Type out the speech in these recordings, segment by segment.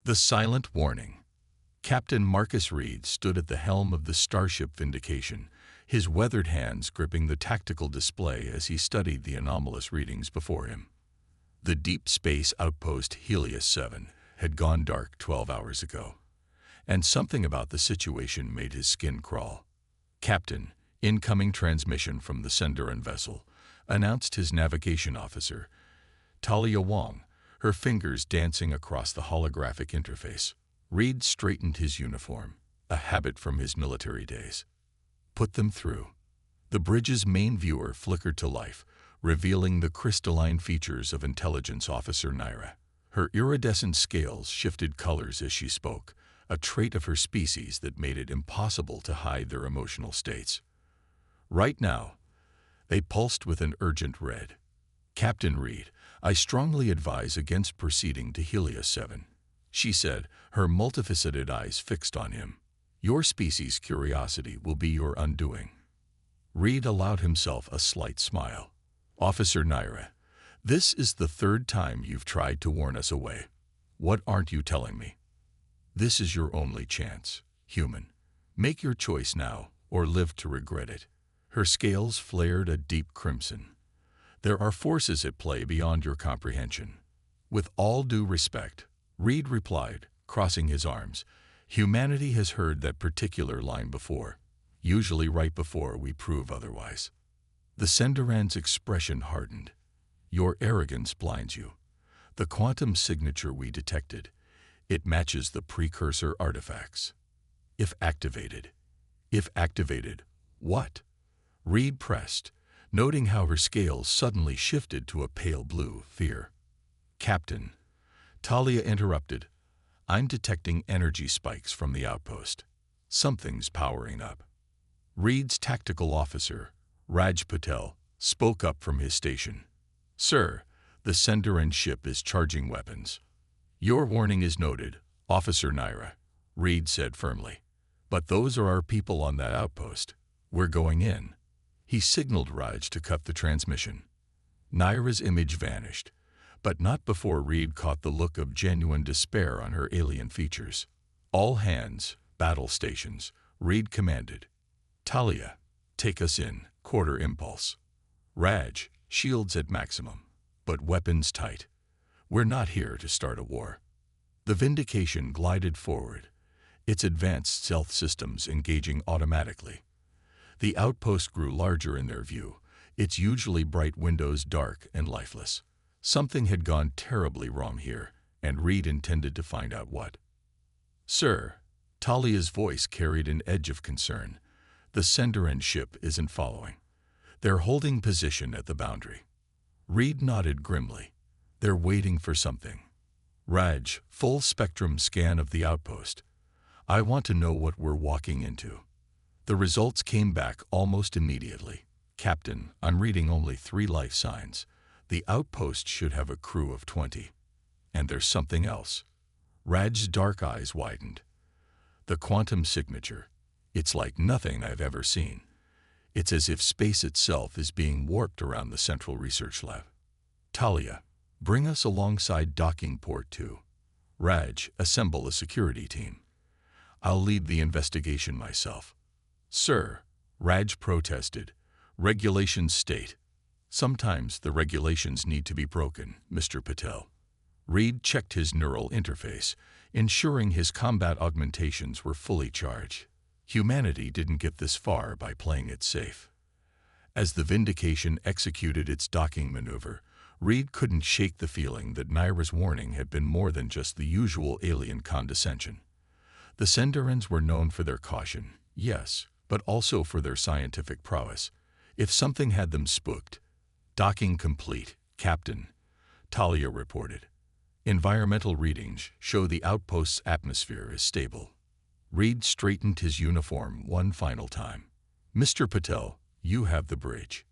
The silent warning. Captain Marcus Reed stood at the helm of the starship Vindication, his weathered hands gripping the tactical display as he studied the anomalous readings before him. The deep space outpost Helios 7 had gone dark 12 hours ago, and something about the situation made his skin crawl. "Captain, incoming transmission from the Senderan vessel," announced his navigation officer, Talia Wong, her fingers dancing across the holographic interface. Reed straightened his uniform, a habit from his military days. "Put them through." The bridge's main viewer flickered to life, revealing the crystalline features of Intelligence Officer Naira. Her iridescent scales shifted colors as she spoke, a trait of her species that made it impossible to hide their emotional states. Right now, they pulsed with an urgent red. "Captain Reed, I strongly advise against proceeding to Helios 7, she said, her multifaceted eyes fixed on him. "Your species' curiosity will be your undoing." Reed allowed himself a slight smile. "Officer Naira, this is the third time you've tried to warn us away. What aren't you telling me? This is your only chance, human. Make your choice now, or live to regret it." Her scales flared a deep crimson. "There are forces at play beyond your comprehension." "With all due respect," Reed replied, crossing his arms, "humanity has heard that particular line before, usually right before we prove otherwise." The Senderan's expression hardened. "Your arrogance blinds you. The quantum signature we detected, it matches the precursor artifacts. If activated." "If activated, what?" Reed pressed, noting how her scales suddenly shifted to a pale blue. "Fear." "Captain," Talia interrupted, "I'm detecting energy spikes from the outpost. Something's powering up." Reed's tactical officer, Raj Patel, spoke up from his station. "Sir, the Senderan ship is charging weapons." "Your warning is noted, Officer Naira," Reed said firmly. "But those are our people on that outpost. We're going in." He signaled Raj to cut the transmission. Naira's image vanished, but not before Reed caught the look of genuine despair on her alien features. "All hands, battle stations," Reed commanded. "Talia, take us in, quarter impulse. Raj, shields at maximum, but weapons tight. We're not here to start a war." The Vindication glided forward, its advanced stealth systems engaging automatically. The outpost grew larger in their view, its usually bright windows dark and lifeless. Something had gone terribly wrong here, and Reed intended to find out what. "Sir," Talia's voice carried an edge of concern, "the Senderan ship isn't following. They're holding position at the boundary." Reed nodded grimly. "They're waiting for something." "Raj, full spectrum scan of the outpost. I want to know what we're walking into." The results came back almost immediately. "Captain, I'm reading only 3 life signs. The outpost should have a crew of 20. And there's something else." Raj's dark eyes widened. "The quantum signature. It's like nothing I've ever seen. It's as if space itself is being warped around the central research lab." "Talia, bring us alongside docking port 2. Raj, assemble a security team. I'll lead the investigation myself." "Sir," Raj protested, "regulations state." "Sometimes the regulations need to be broken, Mr. Patel." Reed checked his neural interface, ensuring his combat augmentations were fully charged. Humanity didn't get this far by playing it safe. As the Vindication executed its docking maneuver, Reed couldn't shake the feeling that Naira's warning had been more than just the usual alien condescension. The Senderans were known for their caution, yes, but also for their scientific prowess. If something had them spooked. "Docking complete, Captain," Talia reported. "Environmental readings show the outpost's atmosphere is stable." Reed straightened his uniform one final time. "Mr. Patel, you have the bridge.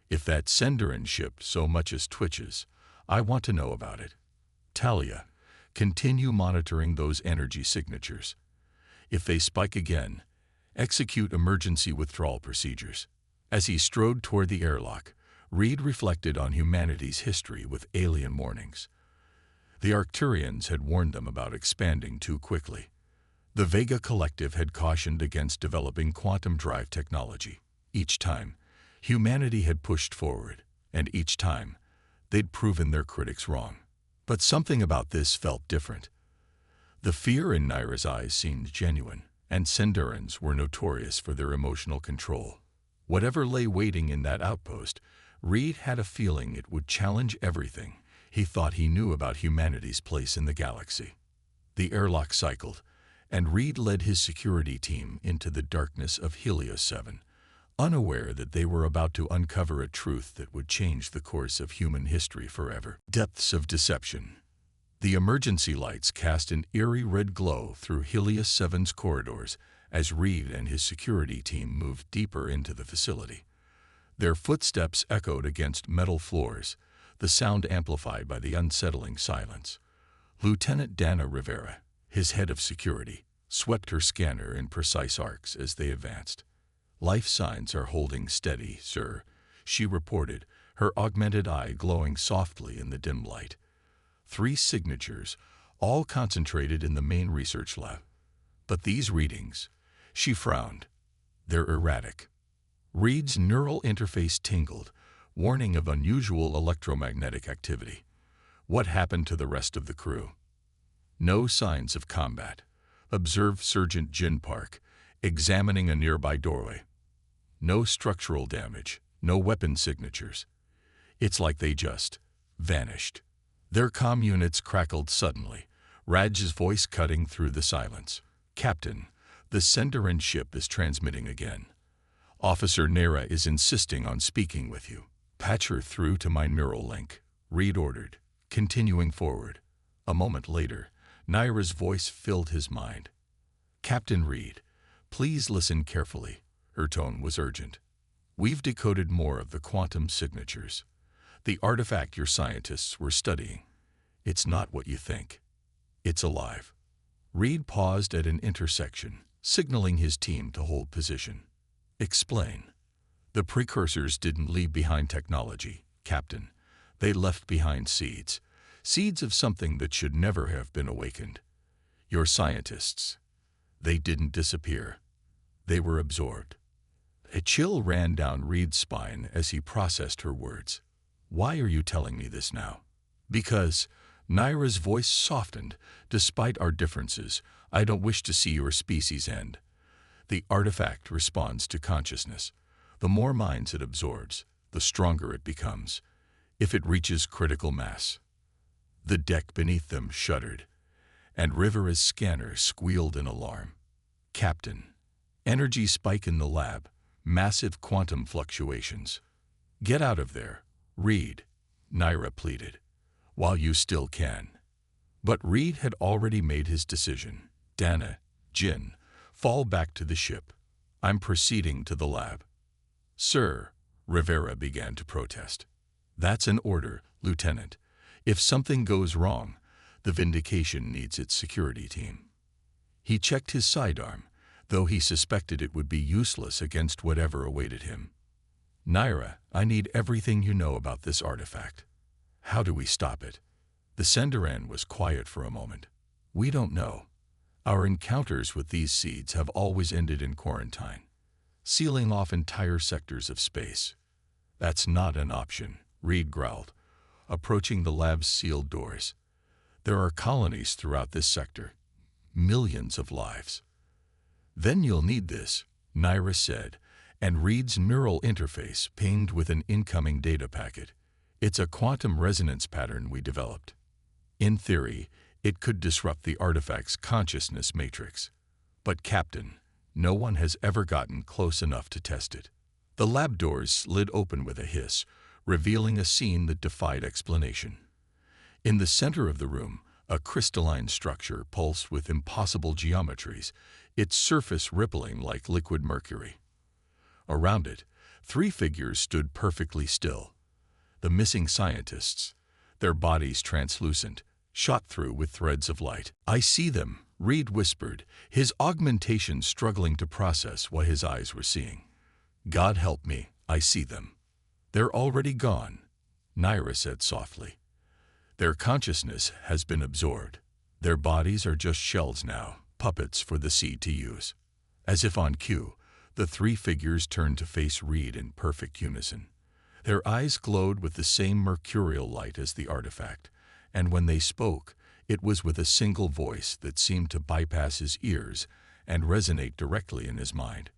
If that Senderan ship so much as twitches, I want to know about it. Talia, continue monitoring those energy signatures. If they spike again, execute emergency withdrawal procedures." As he strode toward the airlock, Reed reflected on humanity's history with alien warnings. The Arcturians had warned them about expanding too quickly. The Vega Collective had cautioned against developing quantum drive technology. Each time, humanity had pushed forward, and each time, they'd proven their critics wrong. But something about this felt different. The fear in Naira's eyes seemed genuine, and Sindarans were notorious for their emotional control. Whatever lay waiting in that outpost, Reed had a feeling it would challenge everything he thought he knew about humanity's place in the galaxy. The airlock cycled, and Reed led his security team into the darkness of Helios 7, unaware that they were about to uncover a truth that would change the course of human history forever. Depths of deception. The emergency lights cast an eerie red glow through Helios 7's corridors as Reed and his security team moved deeper into the facility. Their footsteps echoed against metal floors, the sound amplified by the unsettling silence. Lieutenant Dana Rivera, his head of security, swept her scanner in precise arcs as they advanced. "Life signs are holding steady, sir," she reported, her augmented eye glowing softly in the dim light. 3 signatures, all concentrated in the main research lab. But these readings, she frowned, they're erratic. Reed's neural interface tingled, warning of unusual electromagnetic activity. What happened to the rest of the crew? No signs of combat, observed Sergeant Jin Park, examining a nearby doorway. No structural damage, no weapon signatures. It's like they just vanished. Their comm units crackled suddenly, Raj's voice cutting through the silence. "Captain, the Sindaran ship is transmitting again. Officer Naira is insisting on speaking with you. Patch her through to my neural link," Reed ordered, continuing forward. A moment later, Naira's voice filled his mind. "Captain Reed, please listen carefully." Her tone was urgent. "We've decoded more of the quantum signatures. The artifact your scientists were studying. It's not what you think. It's alive." Reed paused at an intersection, signaling his team to hold position. "Explain." "The precursors didn't leave behind technology, Captain. They left behind seeds. Seeds of something that should never have been awakened. Your scientists. They didn't disappear. They were absorbed." A chill ran down Reed's spine as he processed her words. "Why are you telling me this now?" "Because," Naira's voice softened, "despite our differences, I don't wish to see your species end. The artifact responds to consciousness. The more minds it absorbs, the stronger it becomes. If it reaches critical mass." The deck beneath them shuddered, and Rivera's scanner squealed in alarm. "Captain, energy spike in the lab, massive quantum fluctuations." "Get out of there, Reed," Naira pleaded, "while you still can." But Reed had already made his decision. "Dana, Jin, fall back to the ship. I'm proceeding to the lab." "Sir," Rivera began to protest. "That's an order, Lieutenant. If something goes wrong, the Vindication needs its security team." He checked his sidearm, though he suspected it would be useless against whatever awaited him. "Naira, I need everything you know about this artifact. How do we stop it?" The Sindaran was quiet for a moment. "We don't know. Our encounters with these seeds have always ended in quarantine, sealing off entire sectors of space." "That's not an option," Reed growled, approaching the lab's sealed doors. "There are colonies throughout this sector. Millions of lives." "Then you'll need this," Naira said, and Reed's neural interface pinged with an incoming data packet. "It's a quantum resonance pattern we developed. In theory, it could disrupt the artifact's consciousness matrix. But Captain, no one has ever gotten close enough to test it." The lab doors slid open with a hiss, revealing a scene that defied explanation. In the center of the room, a crystalline structure pulsed with impossible geometries, its surface rippling like liquid mercury. Around it, 3 figures stood perfectly still. The missing scientists, their bodies translucent, shot through with threads of light. "I see them," Reed whispered, his augmentation struggling to process what his eyes were seeing. "God help me, I see them." "They're already gone," Naira said softly. Their consciousness has been absorbed. Their bodies are just shells now, puppets for the seed to use. As if on cue, the three figures turned to face Reed in perfect unison. Their eyes glowed with the same mercurial light as the artifact, and when they spoke, it was with a single voice that seemed to bypass his ears and resonate directly in his mind.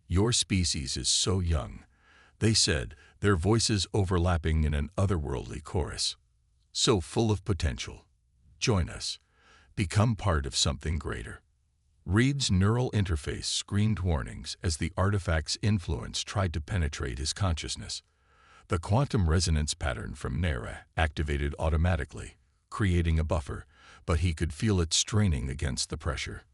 "Your species is so young," they said, their voices overlapping in an otherworldly chorus. "So full of potential. Join us. Become part of something greater." Reed's neural interface screamed warnings as the artifact's influence tried to penetrate his consciousness. The quantum resonance pattern from Naira activated automatically, creating a buffer, but he could feel it straining against the pressure.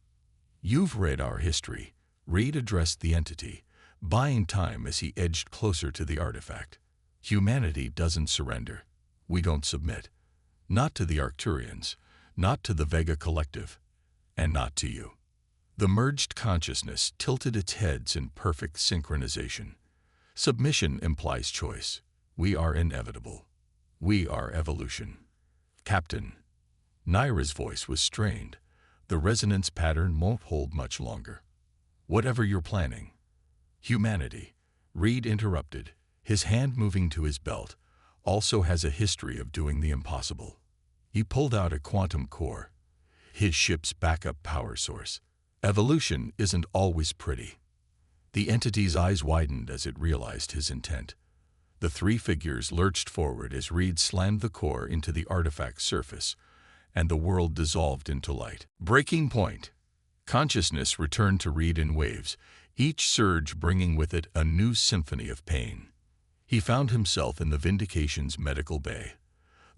"You've read our history," Reed addressed the entity, buying time as he edged closer to the artifact. "Humanity doesn't surrender. We don't submit. Not to the Arcturians, not to the Vega Collective, and not to you." The merged consciousness tilted its heads in perfect synchronization. Submission implies choice. We are inevitable. We are evolution. "Captain." Naira's voice was strained. "The resonance pattern won't hold much longer. Whatever you're planning." "Humanity," Reed interrupted, his hand moving to his belt, "also has a history of doing the impossible." He pulled out a quantum core, his ship's backup power source. "Evolution isn't always pretty." The entity's eyes widened as it realized his intent. The three figures lurched forward as Reed slammed the core into the artifact's surface, and the world dissolved into light. Breaking point. Consciousness returned to Reed in waves, each surge bringing with it a new symphony of pain. He found himself in the Vindication's medical bay,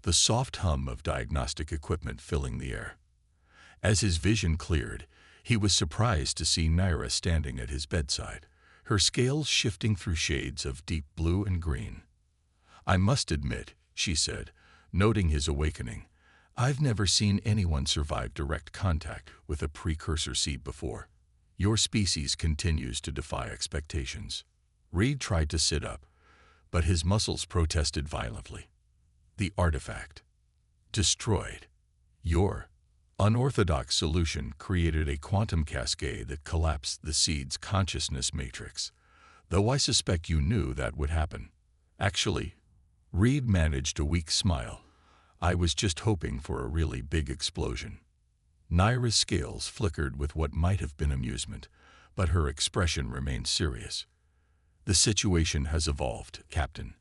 the soft hum of diagnostic equipment filling the air. As his vision cleared, he was surprised to see Naira standing at his bedside, her scales shifting through shades of deep blue and green. "I must admit," she said, noting his awakening, "I've never seen anyone survive direct contact with a precursor seed before. Your species continues to defy expectations." Reed tried to sit up, but his muscles protested violently. "The artifact. Destroyed. Your unorthodox solution created a quantum cascade that collapsed the seed's consciousness matrix, though I suspect you knew that would happen." "Actually," Reed managed a weak smile, "I was just hoping for a really big explosion." Naira's scales flickered with what might have been amusement, but her expression remained serious. "The situation has evolved, Captain.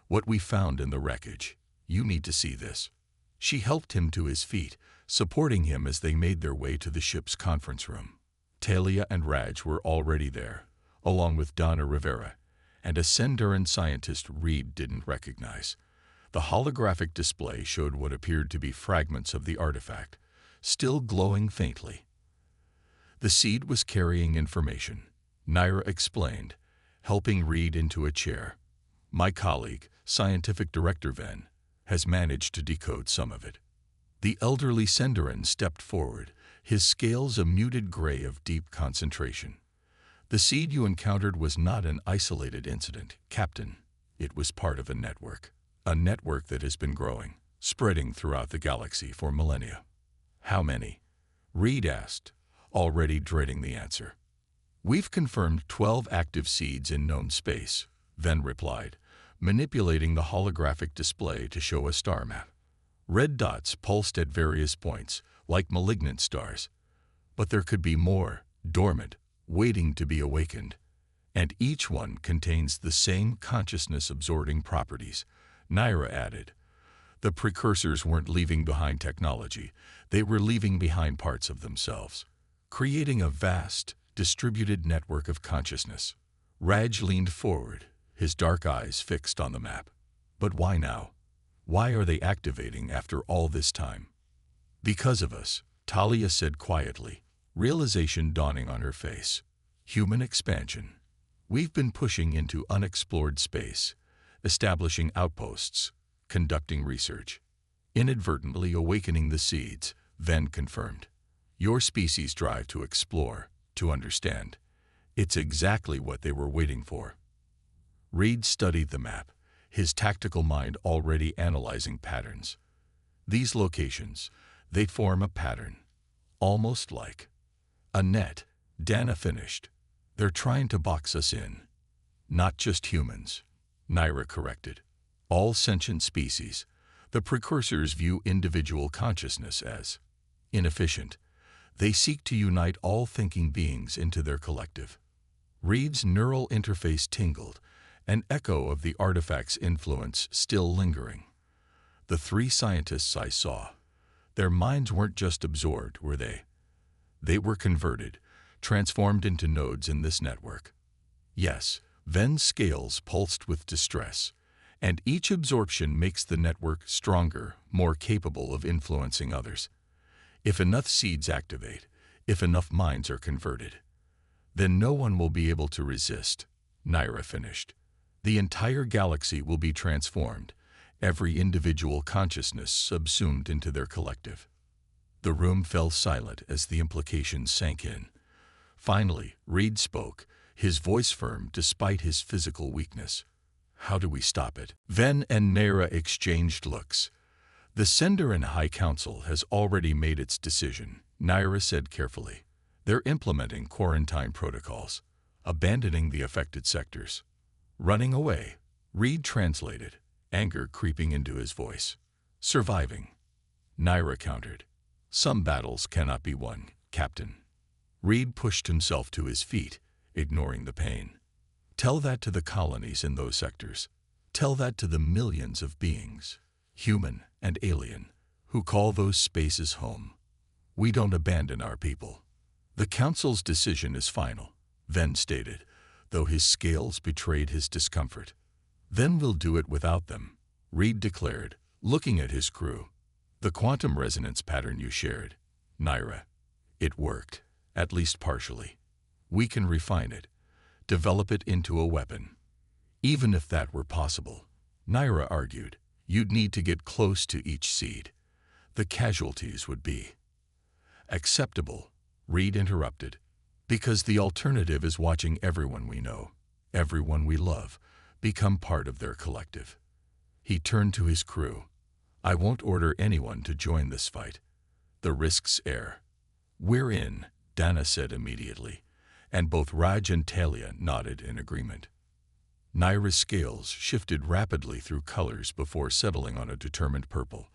What we found in the wreckage. You need to see this." She helped him to his feet, supporting him as they made their way to the ship's conference room. Talia and Raj were already there, along with Donna Rivera, and a Senduran scientist Reed didn't recognize. The holographic display showed what appeared to be fragments of the artifact, still glowing faintly. The seed was carrying information, Naira explained, helping Reed into a chair. "My colleague, Scientific Director Venn, has managed to decode some of it." The elderly Senduran stepped forward, his scales a muted gray of deep concentration. "The seed you encountered was not an isolated incident, Captain. It was part of a network that has been growing, spreading throughout the galaxy for millennia." "How many?" Reed asked, already dreading the answer. "We've confirmed 12 active seeds in known space," Venn replied, manipulating the holographic display to show a star map. Red dots pulsed at various points, like malignant stars. But there could be more, dormant, waiting to be awakened. And each one contains the same consciousness-absorbing properties, Naira added. The precursors weren't leaving behind technology, they were leaving behind parts of themselves, creating a vast, distributed network of consciousness. Raj leaned forward, his dark eyes fixed on the map. "But why now? Why are they activating after all this time?" "Because of us," Talia said quietly, realization dawning on her face. "Human expansion. We've been pushing into unexplored space, establishing outposts, conducting research, inadvertently awakening the seeds," Venn confirmed. "Your species' drive to explore, to understand. It's exactly what they were waiting for." Reed studied the map, his tactical mind already analyzing patterns. These locations, they form a pattern, almost like a net. Dana finished. They're trying to box us in. Not just humans, Naira corrected. All sentient species. The precursors view individual consciousness as inefficient. They seek to unite all thinking beings into their collective. Reed's neural interface tingled, an echo of the artifact's influence still lingering. The three scientists I saw, their minds weren't just absorbed, were they? They were converted, transformed into nodes in this network. Yes, Ven's scales pulsed with distress, and each absorption makes the network stronger, more capable of influencing others. If enough seeds activate, if enough minds are converted, then no one will be able to resist, Naira finished. The entire galaxy will be transformed, every individual consciousness subsumed into their collective. The room fell silent as the implications sank in. Finally, Reed spoke, his voice firm despite his physical weakness. How do we stop it? Ven and Naira exchanged looks. The Sender and High Council has already made its decision, Naira said carefully. They're implementing quarantine protocols, abandoning the affected sectors. Running away, Reed translated, anger creeping into his voice. Surviving, Naira countered. Some battles cannot be won, Captain. Reed pushed himself to his feet, ignoring the pain. Tell that to the colonies in those sectors. Tell that to the millions of beings, human and alien, who call those spaces home. We don't abandon our people. The Council's decision is final, Ven stated, though his scales betrayed his discomfort. Then we'll do it without them, Reed declared, looking at his crew. The quantum resonance pattern you shared, Naira. It worked, at least partially. We can refine it, develop it into a weapon. Even if that were possible, Naira argued, you'd need to get close to each seed. The casualties would be acceptable, Reed interrupted, because the alternative is watching everyone we know, everyone we love, become part of their collective. He turned to his crew. I won't order anyone to join this fight. The risks air. We're in, Dana said immediately, and both Raj and Talia nodded in agreement. Naira's scales shifted rapidly through colors before settling on a determined purple.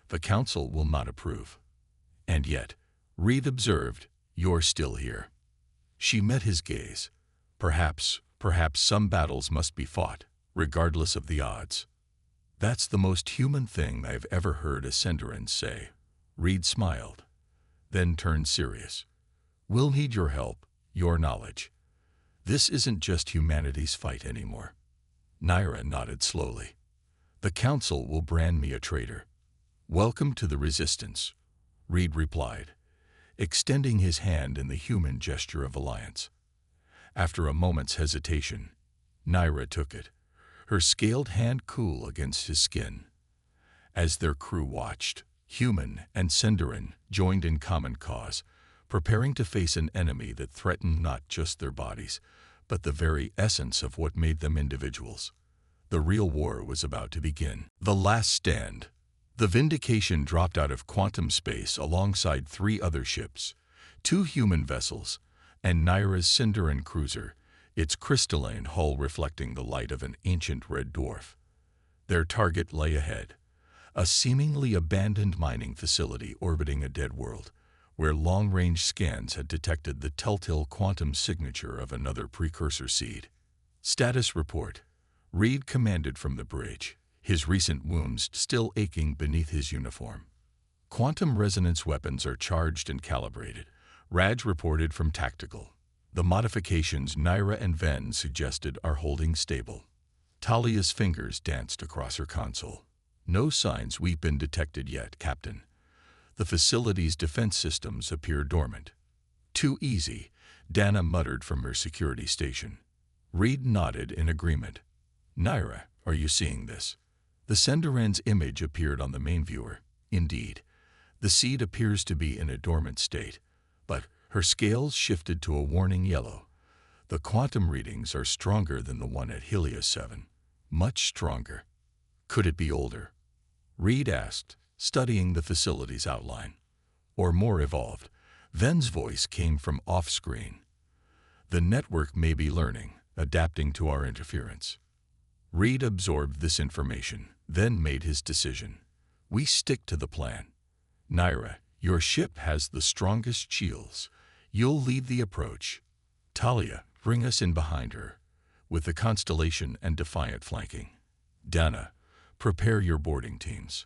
The Council will not approve. And yet, Reed observed, you're still here. She met his gaze. Perhaps some battles must be fought, regardless of the odds. That's the most human thing I've ever heard a Senderan say. Reed smiled, then turned serious. We'll need your help, your knowledge. This isn't just humanity's fight anymore. Naira nodded slowly. The Council will brand me a traitor. Welcome to the Resistance, Reed replied, extending his hand in the human gesture of alliance. After a moment's hesitation, Naira took it, her scaled hand cool against his skin. As their crew watched, human and Senderan joined in common cause, preparing to face an enemy that threatened not just their bodies, but the very essence of what made them individuals. The real war was about to begin. The last stand. The Vindication dropped out of quantum space alongside 3 other ships, 2 human vessels, and Naira's Senderan cruiser, its crystalline hull reflecting the light of an ancient red dwarf. Their target lay ahead, a seemingly abandoned mining facility orbiting a dead world, where long-range scans had detected the telltale quantum signature of another precursor seed. Status report. Reed commanded from the bridge, his recent wounds still aching beneath his uniform. Quantum resonance weapons are charged and calibrated, Raj reported from Tactical. The modifications Naira and Ven suggested are holding stable. Talia's fingers danced across her console. No signs we've been detected yet, Captain. The facility's defense systems appear dormant. Too easy, Dana muttered from her security station. Reed nodded in agreement. Naira, are you seeing this? The Senderan's image appeared on the main viewer. Indeed, the seed appears to be in a dormant state, but her scales shifted to a warning yellow. The quantum readings are stronger than the one at Helios 7. Much stronger. Could it be older? Reed asked, studying the facility's outline. Or more evolved, Ven's voice came from off-screen. The network may be learning, adapting to our interference. Reed absorbed this information, then made his decision. We stick to the plan. Naira, your ship has the strongest shields. You'll lead the approach. Talia, bring us in behind her, with the Constellation and Defiant flanking. Dana, prepare your boarding teams.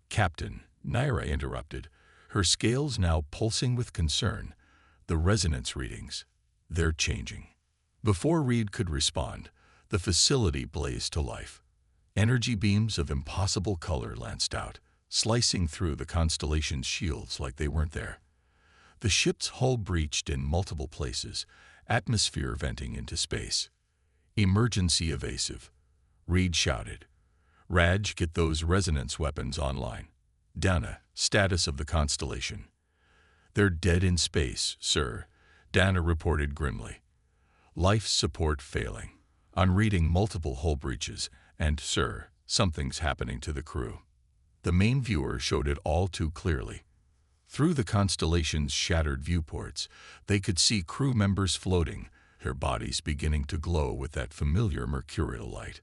Captain, Naira interrupted, her scales now pulsing with concern. The resonance readings, they're changing. Before Reed could respond, the facility blazed to life. Energy beams of impossible color lanced out, slicing through the Constellation's shields like they weren't there. The ship's hull breached in multiple places, atmosphere venting into space. Emergency evasive, Reed shouted. Raj, get those resonance weapons online. Dana, status of the Constellation. They're dead in space, sir, Dana reported grimly. Life support failing. On reading multiple hull breaches, and, sir, something's happening to the crew. The main viewer showed it all too clearly. Through the Constellation's shattered viewports, they could see crew members floating, their bodies beginning to glow with that familiar mercurial light.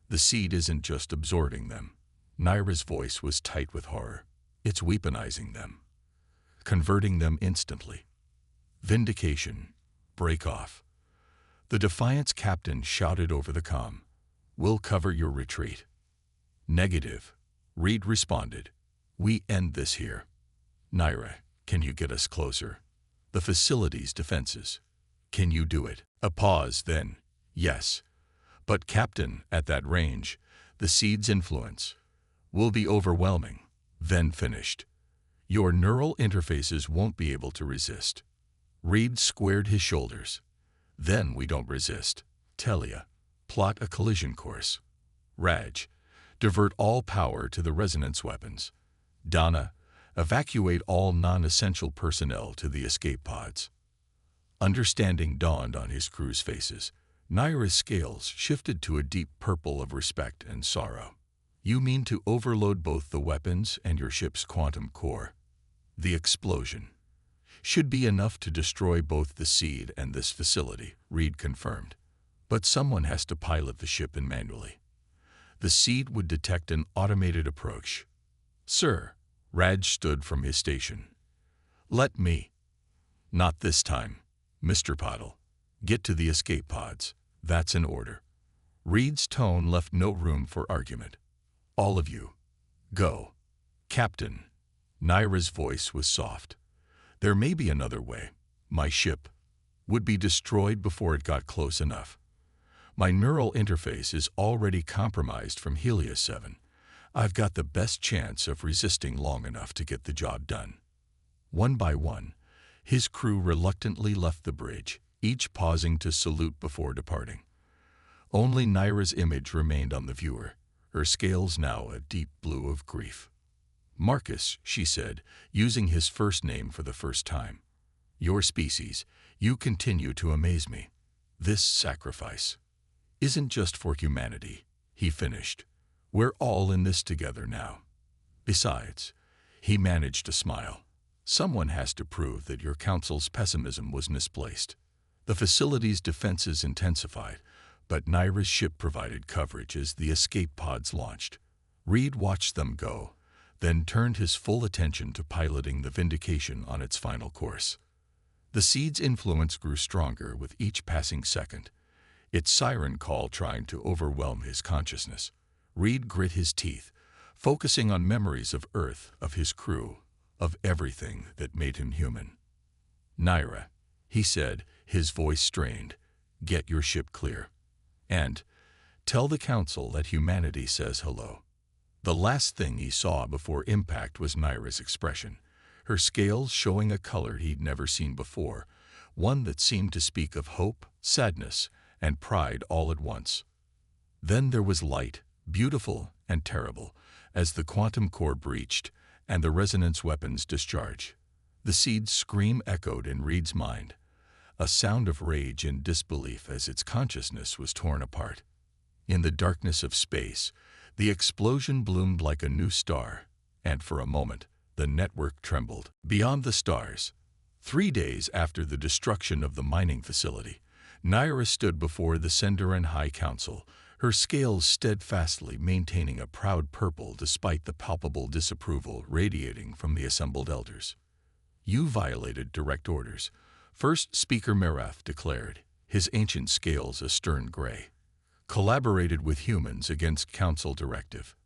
The seed isn't just absorbing them. Naira's voice was tight with horror. It's weaponizing them, converting them instantly. Vindication. Break off. The Defiant's captain shouted over the comm. We'll cover your retreat. Negative, Reed responded. We end this here. Naira, can you get us closer? The facility's defenses. Can you do it? A pause, then. Yes. But Captain, at that range, the seed's influence will be overwhelming. Then finished. Your neural interfaces won't be able to resist. Reed squared his shoulders. Then we don't resist. Talia, plot a collision course. Raj, divert all power to the resonance weapons. Dana, evacuate all non-essential personnel to the escape pods. Understanding dawned on his crew's faces. Naira's scales shifted to a deep purple of respect and sorrow. You mean to overload both the weapons and your ship's quantum core? The explosion should be enough to destroy both the seed and this facility, Reed confirmed. But someone has to pilot the ship manually. The seed would detect an automated approach. Sir, Raj stood from his station. Let me. Not this time, Mr. Pottle. Get to the escape pods. That's an order. Reed's tone left no room for argument. All of you. Go. Captain. Naira's voice was soft. There may be another way. My ship would be destroyed before it got close enough. My neural interface is already compromised from Helios 7. I've got the best chance of resisting long enough to get the job done. One by one, his crew reluctantly left the bridge, each pausing to salute before departing. Only Naira's image remained on the viewer, her scales now a deep blue of grief. Marcus, she said, using his first name for the first time. Your species, you continue to amaze me. This sacrifice isn't just for humanity, he finished. We're all in this together now. Besides, he managed to smile. Someone has to prove that your council's pessimism was misplaced. The facility's defenses intensified, but Naira's ship provided coverage as the escape pods launched. Reed watched them go, then turned his full attention to piloting the Vindication on its final course. The seed's influence grew stronger with each passing second, its siren call trying to overwhelm his consciousness. Reed grit his teeth, focusing on memories of Earth, of his crew, of everything that made him human. Naira, he said, his voice strained, get your ship clear. And tell the council that humanity says hello. The last thing he saw before impact was Naira's expression, her scales showing a color he'd never seen before, one that seemed to speak of hope, sadness, and pride all at once. Then there was light, beautiful and terrible, as the quantum core breached and the resonance weapons discharged. The seed's scream echoed in Reed's mind, a sound of rage and disbelief as its consciousness was torn apart. In the darkness of space, the explosion bloomed like a new star, and for a moment, the network trembled. Beyond the stars, 3 days after the destruction of the mining facility, Naira stood before the Senderan High Council, her scales steadfastly maintaining a proud purple despite the palpable disapproval radiating from the assembled elders. "You violated direct orders," First Speaker Merath declared, his ancient scales a stern gray. "Collaborated with humans against Council directive.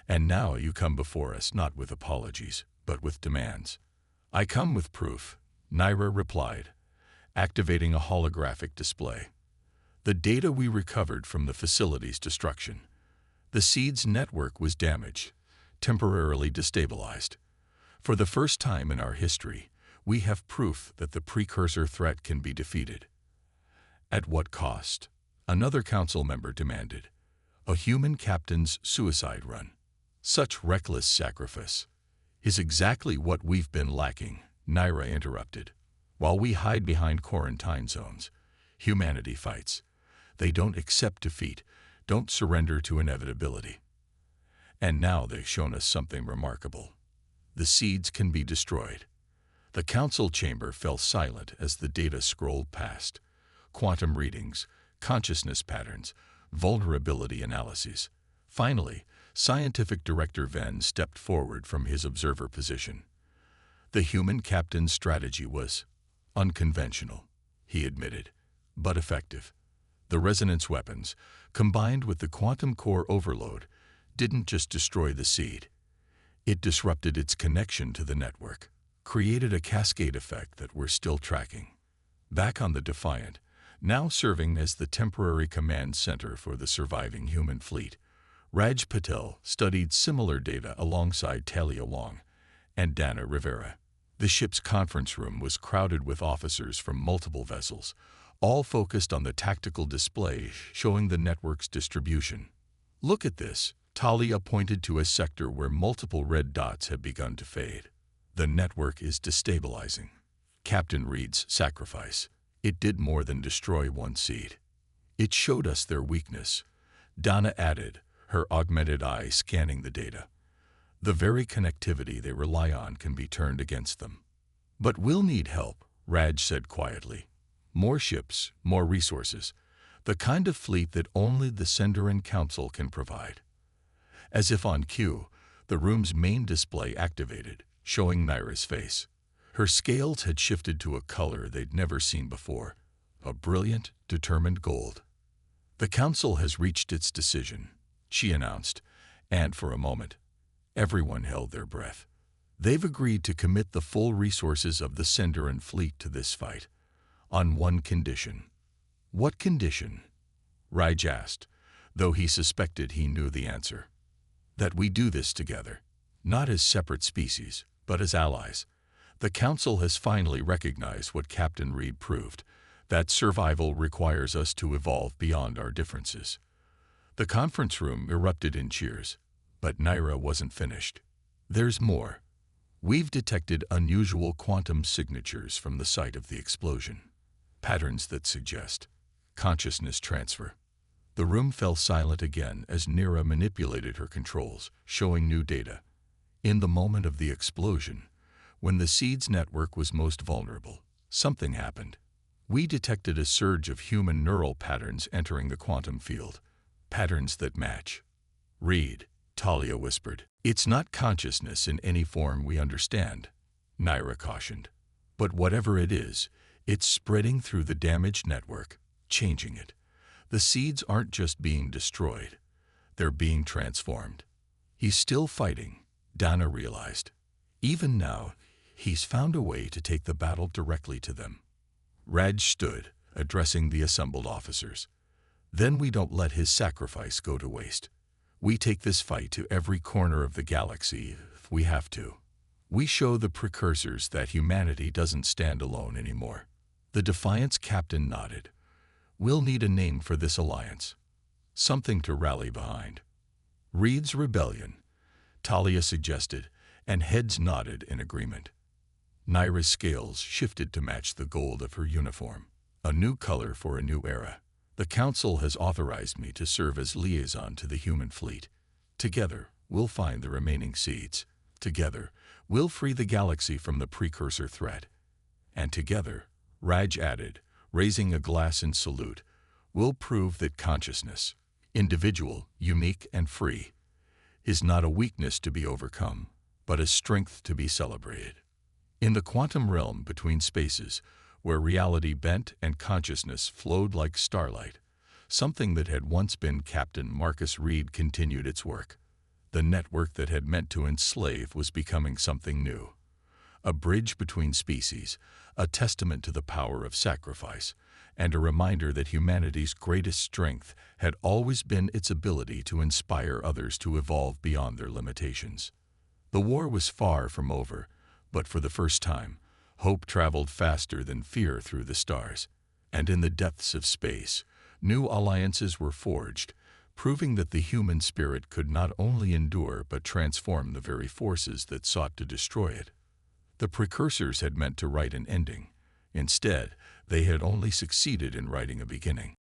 And now you come before us not with apologies, but with demands." "I come with proof," Naira replied, activating a holographic display. "The data we recovered from the facility's destruction. The seed's network was damaged, temporarily destabilized. For the first time in our history, we have proof that the precursor threat can be defeated." "At what cost?" another council member demanded. "A human captain's suicide run. Such reckless sacrifice is exactly what we've been lacking," Naira interrupted. "While we hide behind quarantine zones, humanity fights. They don't accept defeat, don't surrender to inevitability. And now they've shown us something remarkable. The seeds can be destroyed." The council chamber fell silent as the data scrolled past. Quantum readings, consciousness patterns, vulnerability analyses. Finally, Scientific Director Venn stepped forward from his observer position. "The human captain's strategy was unconventional," he admitted, "but effective. The resonance weapons, combined with the quantum core overload, didn't just destroy the seed. It disrupted its connection to the network, created a cascade effect that we're still tracking." Back on the Defiant, now serving as the temporary command center for the surviving human fleet, Raj Patel studied similar data alongside Talia Wong and Dana Rivera. The ship's conference room was crowded with officers from multiple vessels, all focused on the tactical display showing the network's distribution. "Look at this," Talia pointed to a sector where multiple red dots had begun to fade. "The network is destabilizing. Captain Reed's sacrifice. It did more than destroy one seed. It showed us their weakness," Dana added, her augmented eye scanning the data. "The very connectivity they rely on can be turned against them." "But we'll need help," Raj said quietly. "More ships, more resources, the kind of fleet that only the Senderan Council can provide." As if on cue, the room's main display activated, showing Naira's face. Her scales had shifted to a color they'd never seen before, a brilliant, determined gold. "The Council has reached its decision," she announced, and for a moment, everyone held their breath. "They've agreed to commit the full resources of the Senderan fleet to this fight, on one condition." "What condition?" Raj asked, though he suspected he knew the answer. "That we do this together, not as separate species, but as allies. The Council has finally recognized what Captain Reed proved, that survival requires us to evolve beyond our differences." The conference room erupted in cheers, but Naira wasn't finished. "There's more. We've detected unusual quantum signatures from the site of the explosion, patterns that suggest consciousness transfer." The room fell silent again as Naira manipulated her controls, showing new data. In the moment of the explosion, when the seed's network was most vulnerable, something happened. "We detected a surge of human neural patterns entering the quantum field, patterns that match." "Reed," Talia whispered. "It's not consciousness in any form we understand," Naira cautioned. "But whatever it is, it's spreading through the damaged network, changing it. The seeds aren't just being destroyed, they're being transformed." "He's still fighting," Dana realized. "Even now, he's found a way to take the battle directly to them." Raj stood, addressing the assembled officers. "Then we don't let his sacrifice go to waste. We take this fight to every corner of the galaxy if we have to. We show the precursors that humanity doesn't stand alone anymore." The Defiant's captain nodded. "We'll need a name for this alliance. Something to rally behind." "Reed's Rebellion," Talia suggested, and heads nodded in agreement. Naira's scales shifted to match the gold of her uniform. "A new color for a new era. The Council has authorized me to serve as liaison to the human fleet. Together, we'll find the remaining seeds." Together, we'll free the galaxy from the precursor threat. And together, Raj added, raising a glass in salute, we'll prove that consciousness, individual, unique, and free, is not a weakness to be overcome, but a strength to be celebrated. In the quantum realm between spaces, where reality bent and consciousness flowed like starlight, something that had once been Captain Marcus Reed continued its work. The network that had meant to enslave was becoming something new. A bridge between species, a testament to the power of sacrifice, and a reminder that humanity's greatest strength had always been its ability to inspire others to evolve beyond their limitations. The war was far from over, but for the first time, hope traveled faster than fear through the stars. And in the depths of space, new alliances were forged, proving that the human spirit could not only endure but transform the very forces that sought to destroy it. The precursors had meant to write an ending. Instead, they had only succeeded in writing a beginning.